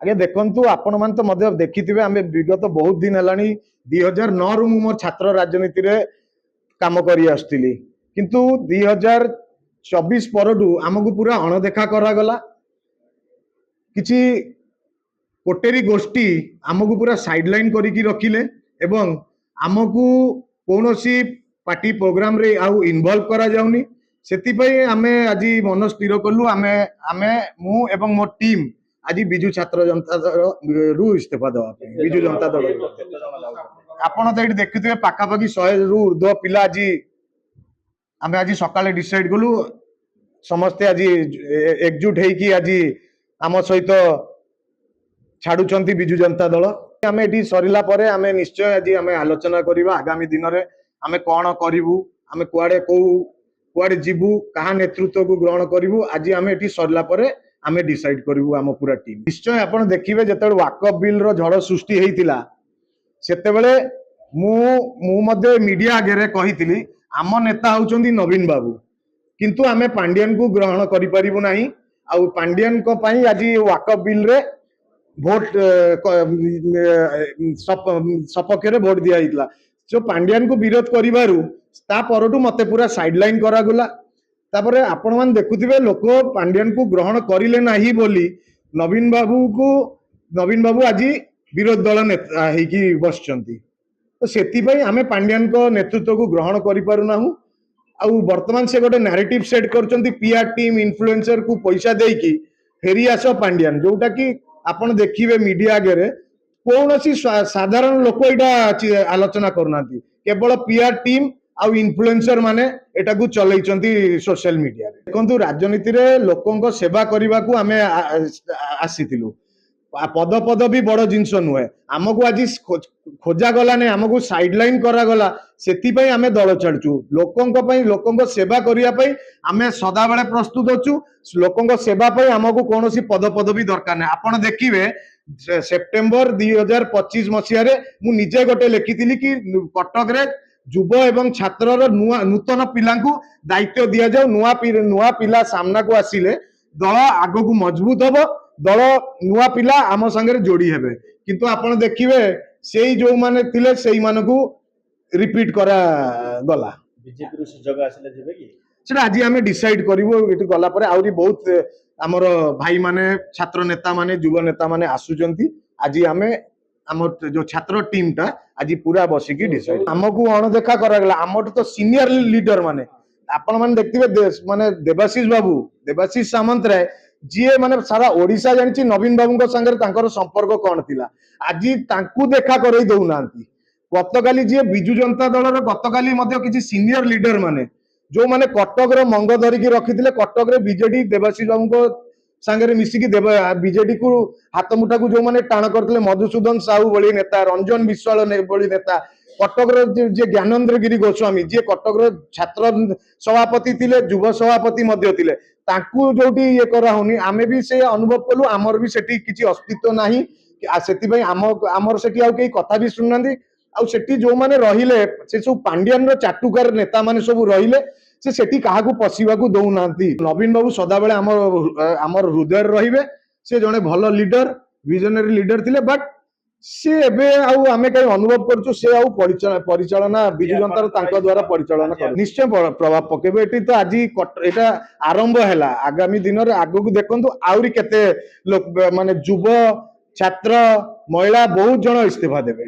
आगे देखंतु आपण मान तो मध्य देखिथिबे आमे विगत बहुत दिन हलानी 2009 रु मो छात्र राजनीति रे काम करी आस्तिली किंतु 2024 परडू आमको पूरा अणदेखा करा गला किछि कोटेरी गोष्ठी आमको पूरा साइडलाइन करिकी रखिले एवं आमको कोनोसी पार्टी प्रोग्राम रे आउ इन्वॉल्व करा जाउनी सेति पई आमे आजि मन स्थिर कलु आमे आमे मु एवं मो टीम आज बिजु छात्र जनता दल रु इस्तीफा दवा बिजु जनता दल आपण तो ये देखुए पाखापाखि 100 रु ऊर्ध्व पिला आज आम आज सकाळे डिसाइड कलु समस्ते आज एकजुट होगी आज आम सहित छाड़ुचंती बिजु जनता दल आम ये सरला आम निश्चय आज आम आलोचना करवा आगामी दिन में आम कौन करूँ आम कुआड़े कुआड़े जीवु क्या नेतृत्व को ग्रहण करूँ आज आम ये सरला आम डिसाइड करूँ आम पूरा टीम निश्चय आप देखिए जो वाकअप बिल रो झड़ सृष्टि होता सेतेबेले मु मीडिया आगे कही आम नेता होउचंदी नवीन बाबू किंतु आमे पांड्यन को ग्रहण करि परिबु नाही आ पांड्यन को पई आज वाकअप बिल रे भोट सपक्ष रे भोट दिया हितला जो पांड्यन को विरोध करिवारु ता परटू मते पूरा साइडलाइन करा गला तापरे आपण मान देखुथिबे लोक पांड्यन को ग्रहण करिले नाही बोली नवीन बाबू आज विरोध दल नेता हेकी बसचंती तो सेति पई आमे पांड्यन को नेतृत्व को ग्रहण करि पारु नाहु आउ वर्तमान से गोटे नैरेटिव सेट करचंती पीआर टीम इन्फ्लुएंसर को पैसा देकी फेरी आसो पांड्यन जोटा कि आपण देखिबे मीडिया आगे कौन साधारण लोक एटा आलोचना करनाती केवल पीआर टीम आउ इन्फ्लुएंसर माने एटा को चलैचंती सोशल मीडिया रे देखंतु राजनीति रे लोकंको सेवा करबा को आमे आसीतिलु पद पद भी बड़ जिनस नुहे आमको आज खोजा गला नहीं आमको साइडलाइन करा गला सेति पई आमे दल छाड़चु लोकंको सेवा करिया पई आमे सदा बेले प्रस्तुत होचु लोकंको सेवा पई आमको कोनोसी पद पदवी दरकार नै आपण देखिबे सेप्टेम्बर 2025 मसिया रे मु निजे गोटे लिखिथिली कि कटक रे युव एवं छात्र नूतन पिलांकु दायित्व दिया जाऊ नुआ पिला सामना को आसिले दल आगो को मजबूत हबो दल नुआ पिला आम संगे जोड़ी हेबे किंतु आपण देखिबे सेई जो माने थिले सेई मानकु रिपीट करा गला बीजेपी रो सुजग आसिले जेबे कि सेटा आज आमे डिसाइड करिवो एठी गला परे आउरी बहुत हमर भाई माने छात्र नेता माने युवा नेता माने आसुचंती आज आमे हमर जो छात्र टीम टा आज पूरा बसिकी डिसाइड हमकु अणदेखा करा गला हमर तो सीनियर लीडर माने आपण माने देखथिबे माने देवाशीष सामंत राय जी माने सारा ओडिशा जानिछि नवीन बाबू संगे तांकर संपर्क कौन थिला आज तांकु देखा करई दउ नांती गतकाली जी बिजु जनता दल रो गतकाली मध्ये किछि सीनियर लीडर माने जो माने कटक रो मंग धरिकी रखिथिले कटक रे बीजेडी देवाशीष बाबू संगे मिसिकी बीजेडी को हाथ मुठा को जो माने टाण करथिले मधुसूदन साहू बळी नेता रंजन विश्वाल बळी नेता कटक जे ज्ञानेन्द्र गिरी गोस्वामी जी कटक छात्र सभापति थिले युव सभापति मध्य थिले ताकू जोटी ये करा होनी आमे भी से अनुभव कलु आमर भी सेठी किछि अस्तित्व नाही सेति पई आमर सेठी आउ केही कथा भी सुननांदी आउ सेठी जो माने रहिले से सब पांड्यन रो चाटुकार नेता माने सब रहिले से सेठी काहा को पसिबा को दउ नांती नवीन बाबू सदा बेले आमर हृदय रहिबे से जने भलो लीडर विजनरी लीडर थिले बट से एबे आउ आमे कई अनुभव करछु से आउ परिचालना बिजु जनता तांको द्वारा परिचालना कर निश्चय प्रभाव पकेबे एटी तो आज एटा आरंभ हैला आगामी दिन रे आगु को देखंतु आउरी केते लोक माने युवा छात्र महिला बहुत जन इस्तीफा देबे।